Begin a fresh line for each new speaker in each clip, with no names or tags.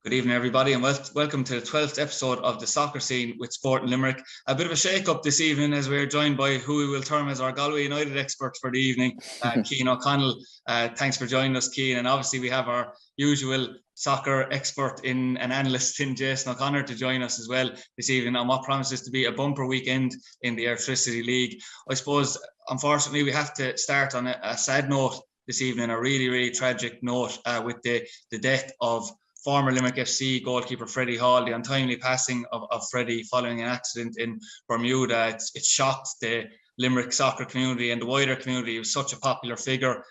Good evening, everybody, and welcome to the 12th episode of the Soccer Scene with Sport in Limerick. A bit of a shake-up this evening as we're joined by who we will term as our Galway United expert for the evening, Cian O'Connell. Thanks for joining us, Cian. And obviously we have our usual soccer expert and analyst in Jason O'Connor to join us as well this evening on what promises to be a bumper weekend in the Electricity League. I suppose, unfortunately, we have to start on a sad note this evening, a really, really tragic note with the death of former Limerick FC goalkeeper Freddie Hall, the untimely passing of Freddie following an accident in Bermuda. It shocked the Limerick soccer community and the wider community. He was such a popular figure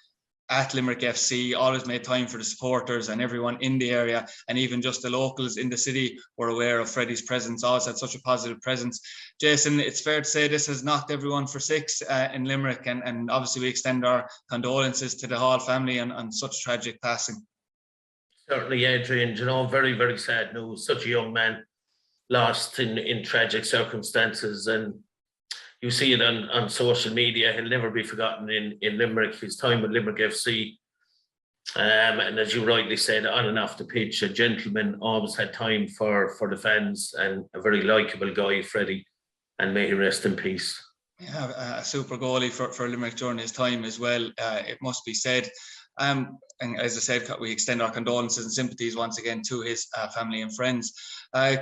at Limerick FC, always made time for the supporters and everyone in the area, and even just the locals in the city were aware of Freddie's presence, always had such a positive presence. Jason, it's fair to say this has knocked everyone for six in Limerick, and obviously we extend our condolences to the Hall family on such tragic passing.
Certainly, Adrian, very, very sad news. Such a young man lost in tragic circumstances, and you see it on social media. He'll never be forgotten in Limerick, his time with Limerick FC. And as you rightly said, on and off the pitch, a gentleman, always had time for the fans, and a very likeable guy, Freddie, and may he rest in peace.
Yeah, a super goalie for Limerick during his time as well, it must be said. And as I said, we extend our condolences and sympathies once again to his family and friends.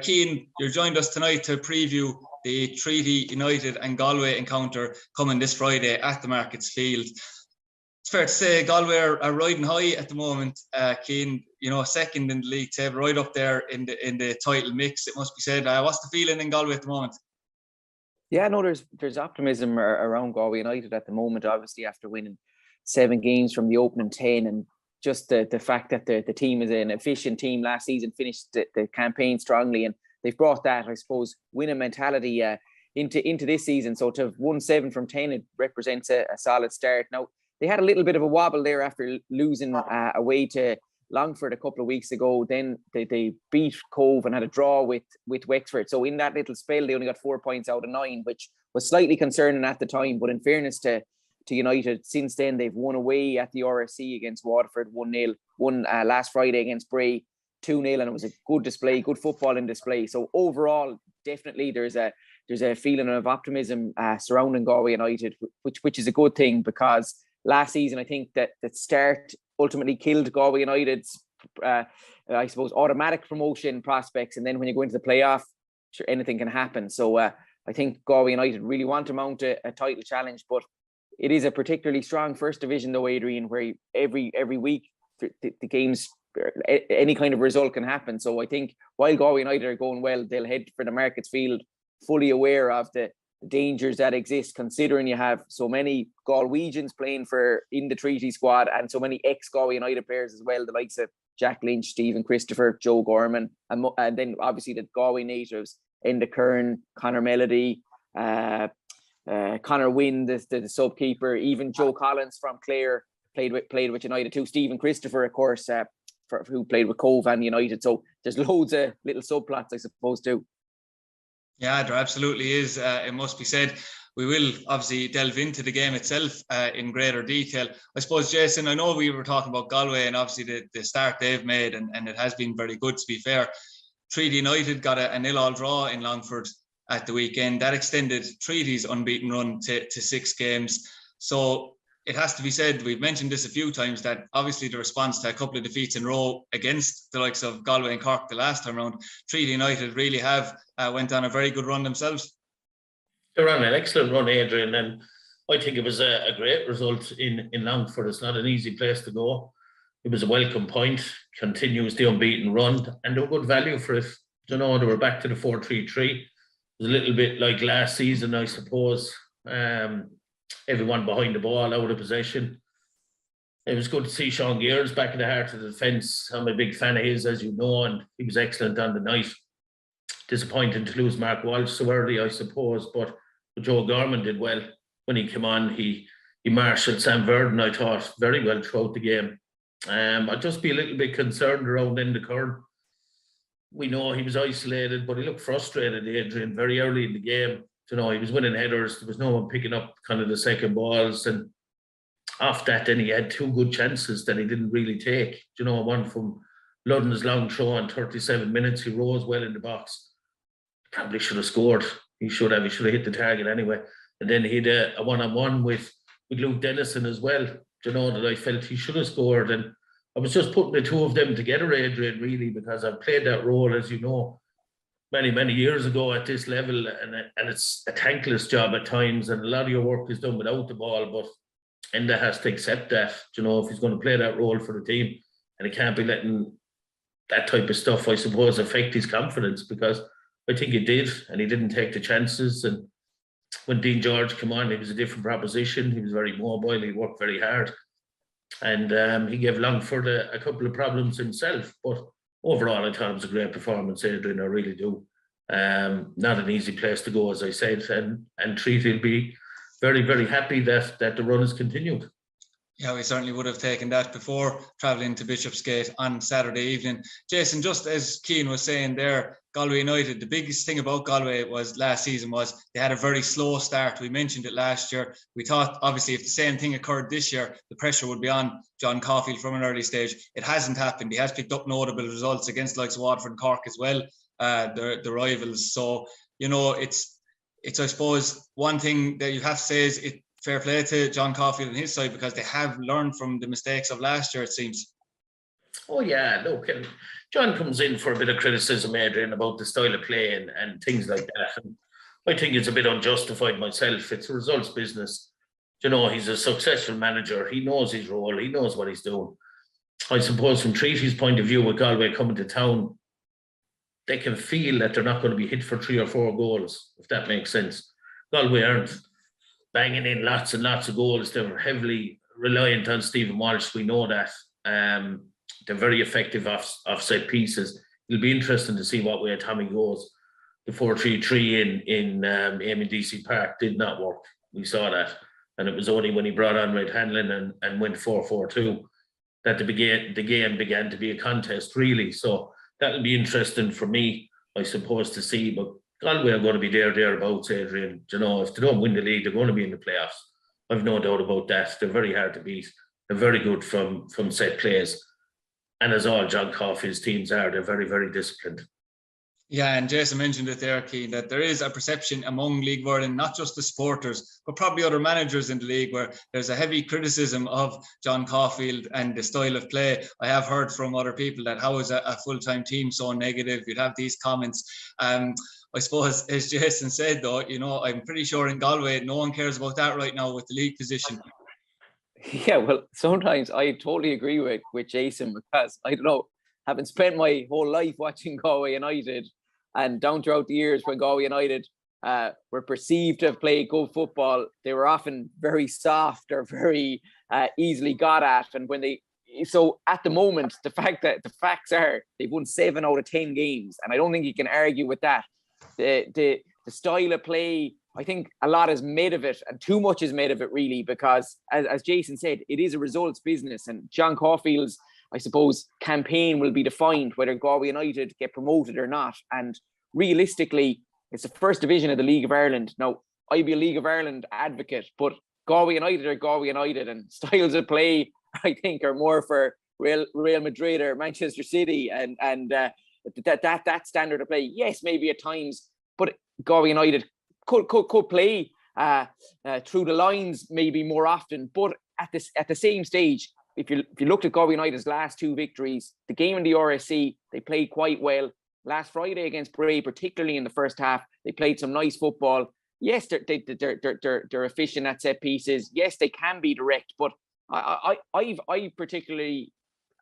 Cian, you're joined us tonight to preview the Treaty United and Galway encounter coming this Friday at the Markets Field. It's fair to say Galway are riding high at the moment. Cian, second in the league table, right up there in the title mix, it must be said. What's the feeling in Galway at the moment?
Yeah, no, there's optimism around Galway United at the moment, obviously after winning 7 games from the opening 10, and just the fact that the team is an efficient team last season, finished the campaign strongly, and they've brought that, I suppose, winning mentality into this season. So to have won 7 from 10, it represents a solid start. Now, they had a little bit of a wobble there after losing away to Longford a couple of weeks ago. Then they beat Cove and had a draw with Wexford. So in that little spell, they only got 4 points out of 9, which was slightly concerning at the time. But in fairness to United, since then they've won away at the RSC against Waterford 1-0, won last Friday against Bray 2-0, and it was a good display, good football in display. So overall, definitely there's a feeling of optimism surrounding Galway United, which is a good thing, because last season I think that start ultimately killed Galway United's I suppose automatic promotion prospects, and then when you go into the playoff, sure, anything can happen. So I think Galway United really want to mount a title challenge, but it is a particularly strong first division though, Adrian, where every week the games, any kind of result can happen. So I think while Galway United are going well, they'll head for the Markets Field fully aware of the dangers that exist, considering you have so many Galwegians playing in the Treaty squad, and so many ex-Galway United players as well, the likes of Jack Lynch, Stephen Christopher, Joe Gorman, and then obviously the Galway natives, Enda Kern, Conor Melody, Conor Wynn, the sub-keeper, even Joe Collins from Clare played with United too. Stephen Christopher, of course, who played with Cove and United. So there's loads of little subplots, I suppose, too.
Yeah, there absolutely is. It must be said. We will obviously delve into the game itself in greater detail. I suppose, Jason, I know we were talking about Galway and obviously the start they've made, and it has been very good, to be fair. Treaty United got a 0-0 draw in Longford at the weekend. That extended Treaty's unbeaten run to 6 games. So it has to be said, we've mentioned this a few times, that obviously the response to a couple of defeats in a row against the likes of Galway and Cork the last time around, Treaty United really have went on a very good run themselves.
They're on an excellent run, Adrian, and I think it was a great result in Longford. It's not an easy place to go. It was a welcome point, continues the unbeaten run, and they were good value for it. They were back to the 4-3-3. It was a little bit like last season, I suppose. Everyone behind the ball, out of possession. It was good to see Sean Gears back in the heart of the defence. I'm a big fan of his, as you know, and he was excellent on the night. Disappointing to lose Mark Walsh so early, I suppose, but Joe Gorman did well when he came on. He marshalled Sam Verdon, I thought, very well throughout the game. I'd just be a little bit concerned around Enda Kern. We know he was isolated, but he looked frustrated, Adrian, very early in the game. He was winning headers. There was no one picking up kind of the second balls. And off that, then he had 2 good chances that he didn't really take. One from Ludden's long throw in 37 minutes. He rose well in the box. Probably should have scored. He should have hit the target anyway. And then he had a one-on-one with Luke Dennison as well, that I felt he should have scored. And I was just putting the two of them together, Adrian, really, because I've played that role, as you know, many, many years ago at this level. And it's a thankless job at times. And a lot of your work is done without the ball. But Enda has to accept that, if he's going to play that role for the team. And he can't be letting that type of stuff, I suppose, affect his confidence, because I think he did, and he didn't take the chances. And when Dean George came on, he was a different proposition. He was very mobile. He worked very hard. And he gave Longford a couple of problems himself. But overall, I thought it was a great performance, Adrian. I really do. Not an easy place to go, as I said. And Treaty will be very, very happy that the run has continued.
Yeah, we certainly would have taken that before travelling to Bishopsgate on Saturday evening. Jason, just as Cian was saying there, Galway United, the biggest thing about Galway last season was they had a very slow start. We mentioned it last year. We thought, obviously, if the same thing occurred this year, the pressure would be on John Caulfield from an early stage. It hasn't happened. He has picked up notable results against the likes of Waterford and Cork as well, the rivals. So, it's I suppose, one thing that you have to say is fair play to John Caulfield and his side, because they have learned from the mistakes of last year, it seems.
Oh, yeah, look, and John comes in for a bit of criticism, Adrian, about the style of play and things like that. And I think it's a bit unjustified myself. It's a results business. He's a successful manager. He knows his role. He knows what he's doing. I suppose from Treaty's point of view, with Galway coming to town, they can feel that they're not going to be hit for 3 or 4 goals, if that makes sense. Galway aren't banging in lots and lots of goals. They're heavily reliant on Stephen Walsh. We know that. They're very effective off set pieces. It'll be interesting to see what way Tommy goes. The 4-3-3 in Eamon DC Park did not work. We saw that. And it was only when he brought on Red Hanlon and went 4-4-2 that the game began to be a contest, really. So that'll be interesting for me, I suppose, to see. But Galway are going to be thereabouts, Adrian. If they don't win the league, they're going to be in the playoffs. I've no doubt about that. They're very hard to beat. They're very good from set plays. And as all John Caulfield's teams are, they're very, very disciplined.
Yeah, and Jason mentioned it there, Cian, that there is a perception among League of Ireland, not just the supporters, but probably other managers in the league, where there's a heavy criticism of John Caulfield and the style of play. I have heard from other people that how is a full-time team so negative? You'd have these comments. I suppose, as Jason said, though, I'm pretty sure in Galway, no one cares about that right now with the league position.
Yeah, well, sometimes I totally agree with Jason, because I don't know, having spent my whole life watching Galway United, and down throughout the years when Galway United were perceived to have played good football, they were often very soft or very easily got at. And so at the moment, the facts are they've won 7 out of 10 games, and I don't think you can argue with that. The style of play, I think a lot is made of it, and too much is made of it, really, because as Jason said, it is a results business, and John Caulfield's, I suppose, campaign will be defined whether Galway United get promoted or not. And realistically, it's the first division of the League of Ireland. Now, I'd be a League of Ireland advocate, but Galway United are Galway United, and styles of play, I think, are more for Real Madrid or Manchester City, and that standard of play. Yes, maybe at times, but Galway United could play through the lines maybe more often. But at the same stage, if you looked at Galway United's last 2 victories, the game in the RSC, they played quite well. Last Friday against Bray, particularly in the first half, they played some nice football. Yes, they're efficient at set pieces. Yes, they can be direct, but I particularly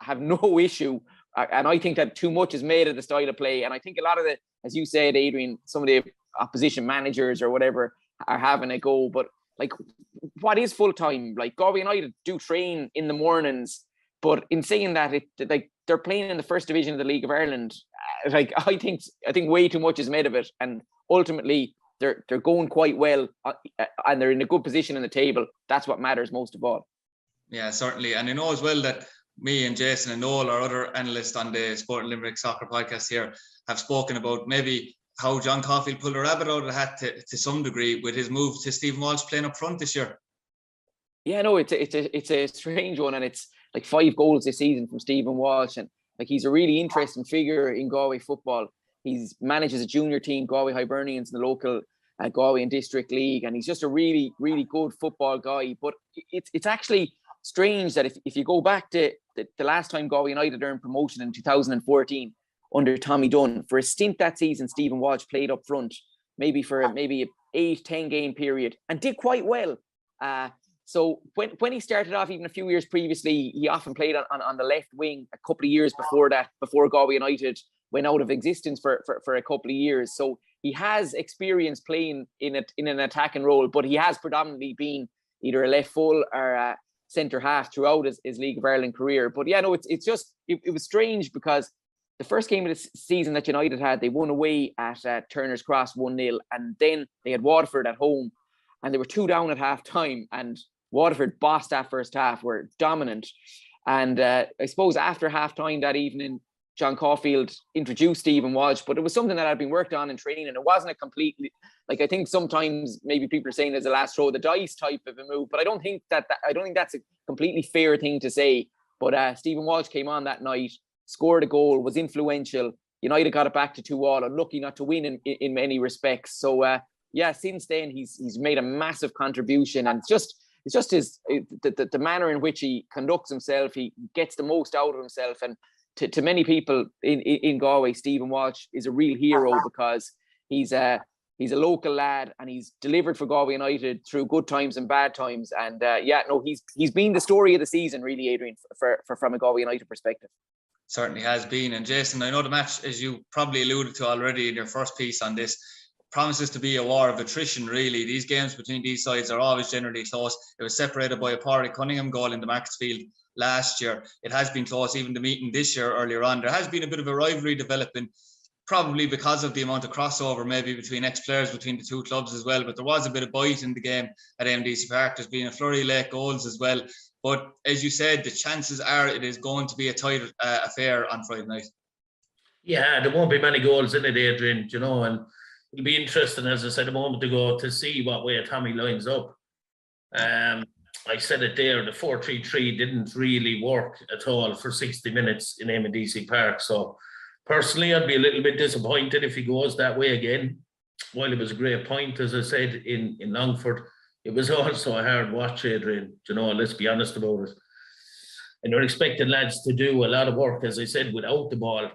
have no issue, and I think that too much is made of the style of play. And I think a lot of the, as you said, Adrian, some of the opposition managers or whatever are having a go. But like, what is full time? Like, Galway United do train in the mornings, but in saying that, they're playing in the first division of the League of Ireland. I think way too much is made of it, and ultimately they're going quite well, and they're in a good position in the table. That's what matters most of all.
Yeah, certainly. And I know as well that me and Jason and Noel, our other analysts on the Sport and Limerick Soccer podcast here, have spoken about maybe how John Caulfield pulled a rabbit out of the hat to some degree with his move to Stephen Walsh playing up front this year. Yeah,
no, it's a strange one, and it's like 5 goals this season from Stephen Walsh, and Like, he's a really interesting figure in Galway football. He's manages a junior team, Galway Hibernians, in the local Galway and District League, and he's just a really, really good football guy. But it's actually strange that if you go back to the last time Galway United earned promotion in 2014 under Tommy Dunn, for a stint that season, Stephen Walsh played up front, maybe for an 8-10 game period, and did quite well. So when he started off, even a few years previously, he often played on the left wing a couple of years before that, before Galway United went out of existence for a couple of years. So he has experience playing in an attacking role, but he has predominantly been either a left full or a centre half throughout his League of Ireland career. But yeah, no, it was strange, because the first game of the season that United had, they won away at Turner's Cross 1-0, and then they had Waterford at home, and they were 2 down at half time, and Waterford bossed that first half, were dominant. And I suppose after half time that evening, John Caulfield introduced Stephen Walsh, but it was something that had been worked on in training. It wasn't a completely, like, I think sometimes maybe people are saying there's a last throw of the dice type of a move, but I don't think that's a completely fair thing to say. But Stephen Walsh came on that night, scored a goal, was influential. United got it back to 2-2, and lucky not to win in many respects. So yeah, since then he's made a massive contribution, and it's just the manner in which he conducts himself. He gets the most out of himself, and to many people in Galway, Stephen Walsh is a real hero, because he's a local lad, and he's delivered for Galway United through good times and bad times. And he's been the story of the season, really, Adrian, from a Galway United perspective.
Certainly has been. And Jason, I know the match, as you probably alluded to already in your first piece on this, promises to be a war of attrition, really. These games between these sides are always generally close. It was separated by a Pádraig Cunningham goal in the Macclesfield last year. It has been close, even the meeting this year earlier on. There has been a bit of a rivalry developing, probably because of the amount of crossover maybe between ex-players between the two clubs as well. But there was a bit of bite in the game at MDC Park. There's been a flurry of late goals as well. But as you said, the chances are it is going to be a tight affair on Friday night. Yeah,
there won't be many goals in it, Adrian, and it'll be interesting, as I said a moment ago, to see what way Tommy lines up. I said it there, the 4-3-3 didn't really work at all for 60 minutes in MDC Park. So personally, I'd be a little bit disappointed if he goes that way again. While it was a great point, as I said, in Longford, it was also a hard watch, Adrian. Let's be honest about it. And you're expecting lads to do a lot of work, as I said, without the ball.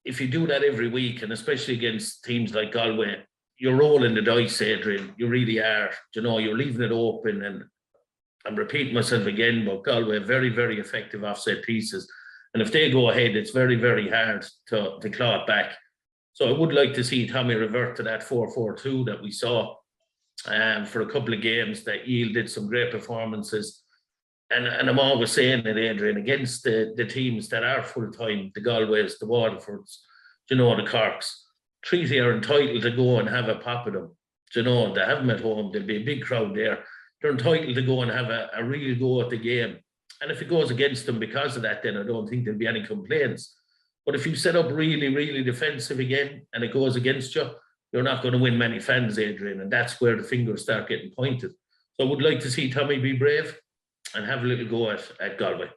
If you do that every week, and especially against teams like Galway, you're rolling the dice, Adrian. You really are. You're leaving it open. And I'm repeating myself again, but Galway are very, very effective offset pieces. And if they go ahead, it's very, very hard to claw it back. So I would like to see Tommy revert to that 4-4-2 that we saw for a couple of games that yielded some great performances. And I'm always saying it, Adrian, against the teams that are full-time, the Galways, the Waterfords, the Corks, Treaty are entitled to go and have a pop at them. They have them at home. There'll be a big crowd there. They're entitled to go and have a real go at the game. And if it goes against them because of that, then I don't think there'll be any complaints. But if you set up really, really defensive again and it goes against you, you're not going to win many fans, Adrian. And that's where the fingers start getting pointed. So I would like to see Tommy be brave and have a little go at Galway.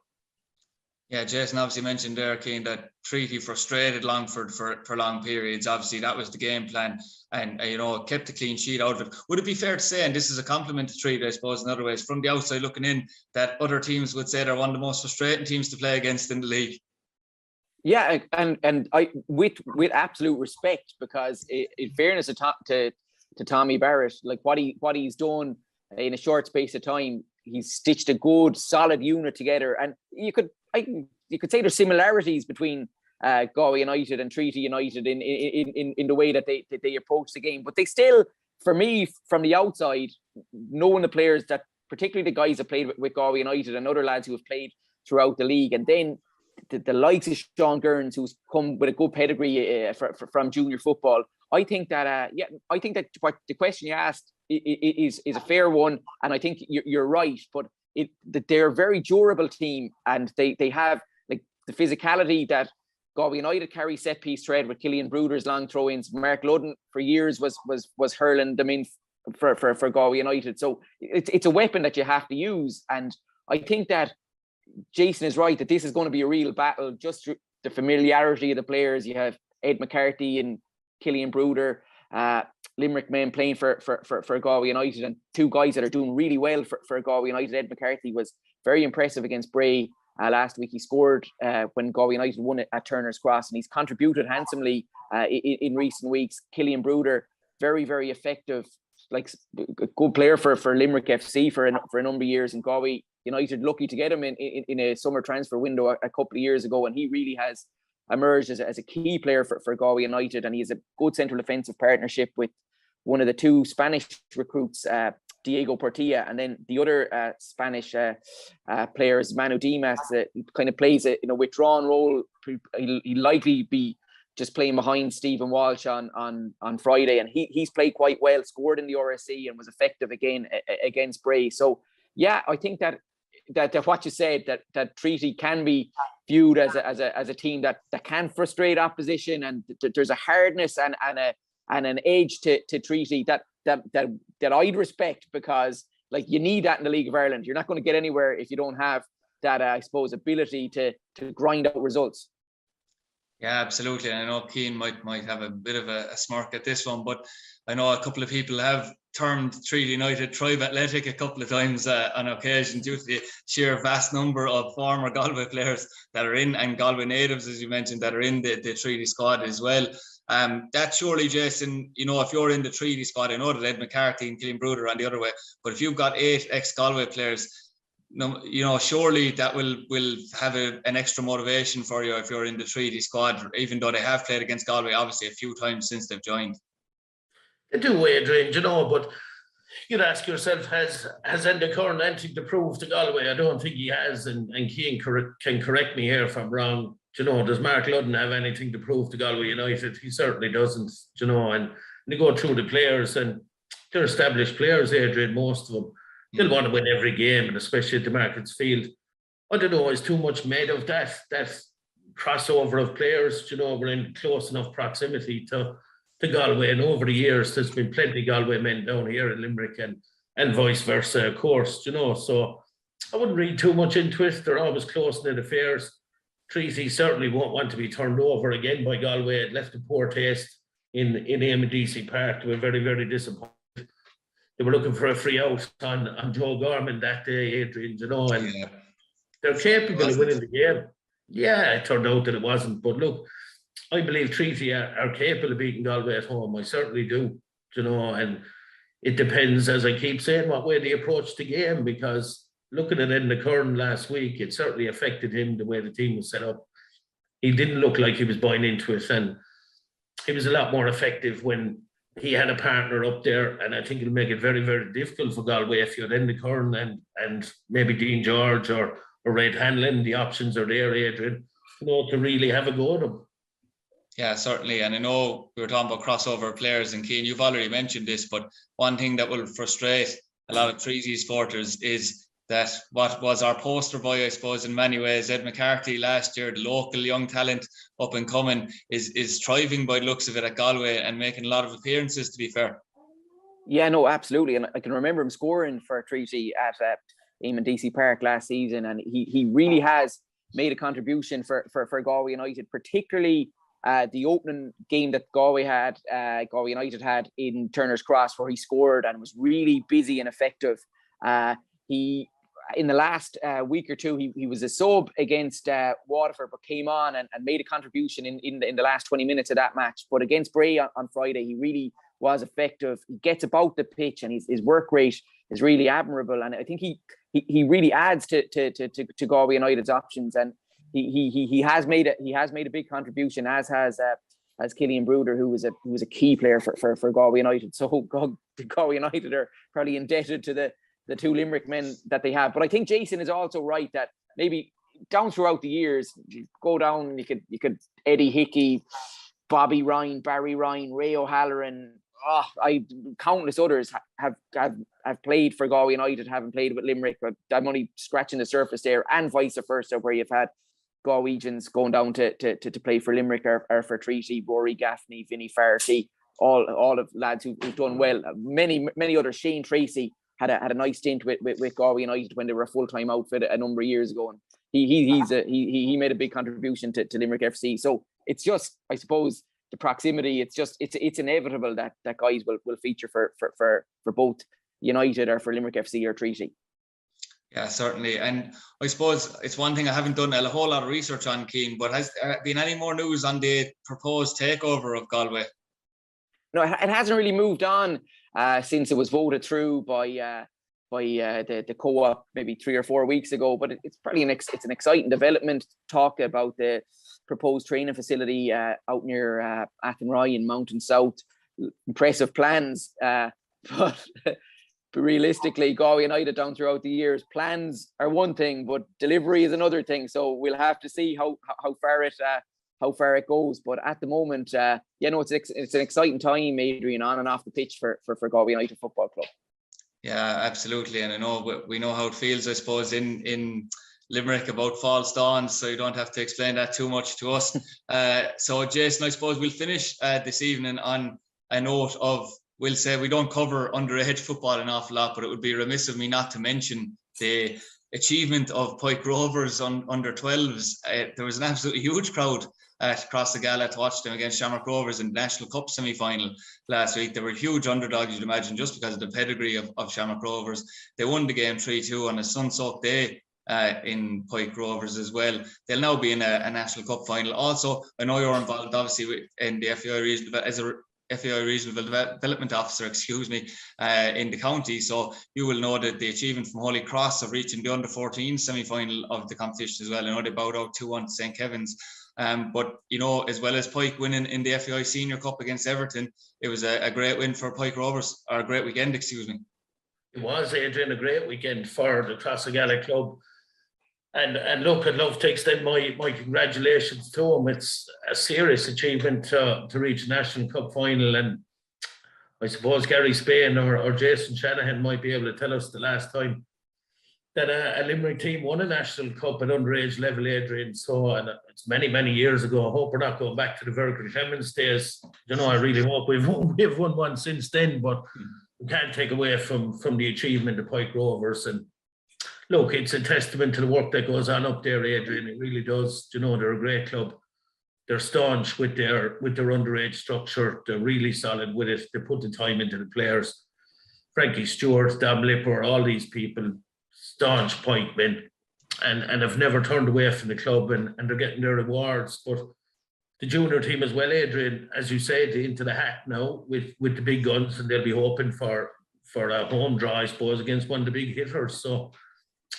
Yeah, Jason obviously mentioned there, Cian, that Treaty frustrated Longford for long periods. Obviously, that was the game plan, and kept a clean sheet out of it. Would it be fair to say, and this is a compliment to Treaty, I suppose, in other ways, from the outside looking in, that other teams would say they're one of the most frustrating teams to play against in the league?
Yeah, and I with absolute respect, because in fairness to Tommy Barrett, like what he's done in a short space of time, he's stitched a good, solid unit together. And you could say there's similarities between Galway United and Treaty United in the way that they approach the game. But they still, for me, from the outside, knowing the players, that particularly the guys that played with Galway United and other lads who have played throughout the league, and then the likes of Sean Gurns, who's come with a good pedigree from junior football, I think that what the question you asked is a fair one, and I think you're right. But they're a very durable team, and they have like the physicality that Galway United carry set piece thread with Killian Bruder's long throw-ins. Mark Ludden for years was hurling them in for Galway United. So it's a weapon that you have to use, and I think that Jason is right that this is going to be a real battle. Just through the familiarity of the players. You have Ed McCarthy and Killian Bruder, Limerick men playing for Galway United, and two guys that are doing really well for Galway United. Ed McCarthy was very impressive against Bray last week. He scored when Galway United won it at Turner's Cross, and he's contributed handsomely in recent weeks. Killian Bruder, very, very effective, like a good player for Limerick FC for a number of years, and Galway United lucky to get him in a summer transfer window a couple of years ago, and he really has emerged as a key player for Galway United, and he has a good central defensive partnership with one of the two Spanish recruits, Diego Portilla, and then the other Spanish player is Manu Dimas. Kind of plays in a withdrawn role. He'll likely be just playing behind Stephen Walsh on Friday, and he's played quite well, scored in the RSC and was effective again against Bray. So yeah, I think that what you said, that Treaty can be viewed as a team that can frustrate opposition, and there's a hardness and an edge to Treaty that I'd respect, because like you need that in the League of Ireland. You're not going to get anywhere if you don't have that I suppose ability to grind out results.
Yeah, absolutely. And I know Cian might have a bit of a smirk at this one, but I know a couple of people have termed Treaty United Tribe Athletic a couple of times on occasion, due to the sheer vast number of former Galway players that are in, and Galway natives, as you mentioned, that are in the Treaty squad as well. That surely, Jason, if you're in the Treaty squad, I know that Ed McCarthy and Killian Bruder are on the other way, but if you've got 8 ex-Galway players, surely that will have an extra motivation for you if you're in the Treaty squad, even though they have played against Galway obviously a few times since they've joined.
They do, Adrian, but you'd ask yourself, has Enda Curran anything to prove to Galway? I don't think he has, and Cian can correct me here if I'm wrong. Does Mark Ludden have anything to prove to Galway United? He certainly doesn't, and they go through the players, and they're established players, Adrian, most of them. They'll want to win every game, and especially at the Markets Field. I don't know, is too much made of that crossover of players. We're in close enough proximity to Galway, and over the years there's been plenty of Galway men down here in Limerick, and vice versa, of course. So I wouldn't read too much into it. They're always close-knit affairs. Treaty certainly won't want to be turned over again by Galway. It left a poor taste in AMDC Park. They were very, very disappointed. They were looking for a free out on Joe Gorman that day, Adrian, and they're capable of winning the game. Yeah, it turned out that it wasn't. But look, I believe Treaty are capable of beating Galway at home. I certainly do, and it depends, as I keep saying, what way they approach the game, because looking at Enda Curran last week, it certainly affected him, the way the team was set up. He didn't look like he was buying into it, and he was a lot more effective when he had a partner up there, and I think it'll make it very, very difficult for Galway if you had Enda Curran and maybe Dean George or Red Hanlon. The options are there, Adrian, to really have a go at them.
Yeah, certainly. And I know we were talking about crossover players, and Cian, you've already mentioned this, but one thing that will frustrate a lot of Treaty supporters is that what was our poster boy, I suppose, in many ways, Ed McCarthy last year, the local young talent up and coming, is thriving by the looks of it at Galway and making a lot of appearances, to be fair. Yeah,
no, absolutely. And I can remember him scoring for Treaty at Eamon DC Park last season, and he really has made a contribution for Galway United, particularly the opening game that Galway United had in Turner's Cross, where he scored and was really busy and effective. He, in the last week or two, he was a sub against Waterford, but came on and made a contribution in the last 20 minutes of that match. But against Bray on Friday, he really was effective. He gets about the pitch, and his work rate is really admirable. And I think he really adds to Galway United's options. And he has made a big contribution, as Killian Bruder, who was a key player for Galway United. So Galway United are probably indebted to the two Limerick men that they have. But I think Jason is also right that maybe down throughout the years, you go down, you could Eddie Hickey, Bobby Ryan, Barry Ryan, Ray O'Halloran, countless others have played for Galway United, haven't played with Limerick. But I'm only scratching the surface there, and vice versa, where you've had Galwegians going down to play for Limerick or for Treaty, Rory Gaffney, Vinnie Farty, all of lads who've done well. Many others. Shane Tracy had a nice stint with Galway United when they were a full-time outfit a number of years ago. And he made a big contribution to Limerick FC. So it's just, I suppose, the proximity. It's inevitable that guys will feature for both United or for Limerick FC or Treaty.
Yeah, certainly. And I suppose it's one thing I haven't done a whole lot of research on, Cian, but has there been any more news on the proposed takeover of Galway?
No, it hasn't really moved on since it was voted through by the co-op maybe 3 or 4 weeks ago. But it's probably an exciting development. Talk about the proposed training facility out near Athenry in Mountain South. Impressive plans, but realistically, Galway United down throughout the years, plans are one thing, but delivery is another thing. So we'll have to see how far it goes. But at the moment, it's an exciting time, Adrian, on and off the pitch for Galway United Football Club.
Yeah, absolutely. And I know we know how it feels, I suppose, in Limerick about false dawns, so you don't have to explain that too much to us. So Jason, I suppose we'll finish this evening on a note of, we'll say we don't cover underage football an awful lot, but it would be remiss of me not to mention the achievement of Pike Rovers on under 12s. There was an absolutely huge crowd across the Gala to watch them against Shamrock Rovers in the National Cup semi-final last week. They were huge underdogs, you'd imagine, just because of the pedigree of Shamrock Rovers. They won the game 3-2 on a sun-soaked day in Pike Rovers as well. They'll now be in a National Cup final. Also, I know you're involved, obviously, in the FAI region as a FAI Regional Development Officer, in the county. So you will know that the achievement from Holy Cross of reaching the under-14 semi-final of the competition as well. I know they bowed out 2-1 to St. Kevin's. But, as well as Pike winning in the FAI Senior Cup against Everton, it was a great win for Pike Rovers, or a great weekend, excuse me.
It was, Adrian, a great weekend for the Crossagala club. And look, I'd love to extend my congratulations to him. It's a serious achievement to reach a National Cup final. And I suppose Gary Spain or Jason Shanahan might be able to tell us the last time that a Limerick team won a National Cup at underage level, Adrian. So, and it's many, many years ago. I hope we're not going back to the Virgin Clemens days. I really hope we've won one since then, but we can't take away from the achievement of Pike Rovers. And look, it's a testament to the work that goes on up there, Adrian. It really does. They're a great club. They're staunch with their underage structure. They're really solid with it. They put the time into the players. Frankie Stewart, Dom Lipper, all these people, staunch Pike men, and have never turned away from the club, and they're getting their rewards. But the junior team as well, Adrian, as you said, into the hat now with the big guns, and they'll be hoping for a home draw, I suppose, against one of the big hitters. So,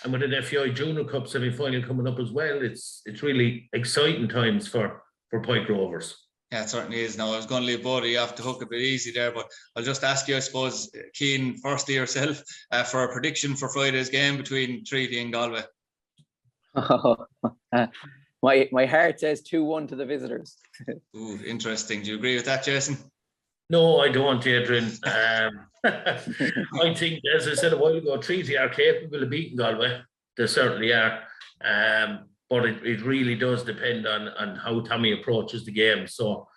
and with an FAI Junior Cup semi-final coming up as well, it's really exciting times for Pike Rovers.
Yeah, it certainly is. Now, I was going to leave both of you off the hook a bit easy there, but I'll just ask you, I suppose, Cian, firstly yourself, for a prediction for Friday's game between Treaty and Galway.
My heart says 2-1 to the visitors.
Ooh, interesting. Do you agree with that, Jason?
No, I don't, Adrian. I think, as I said a while ago, Treaty are capable of beating Galway. They certainly are. But it really does depend on how Tommy approaches the game. So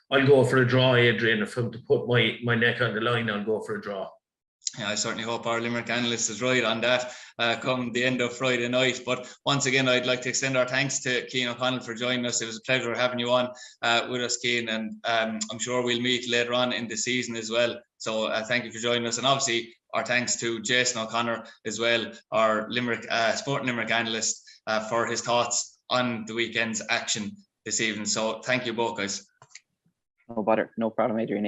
I'll go for a draw, Adrian. If I'm to put my neck on the line, I'll go for a draw.
Yeah, I certainly hope our Limerick analyst is right on that come the end of Friday night. But once again, I'd like to extend our thanks to Cian O'Connell for joining us. It was a pleasure having you on with us, Cian, and I'm sure we'll meet later on in the season as well. So thank you for joining us. And obviously, our thanks to Jason O'Connor as well, our Limerick Sporting Limerick analyst, for his thoughts on the weekend's action this evening. So thank you both, guys.
No bother, no problem, Adrian.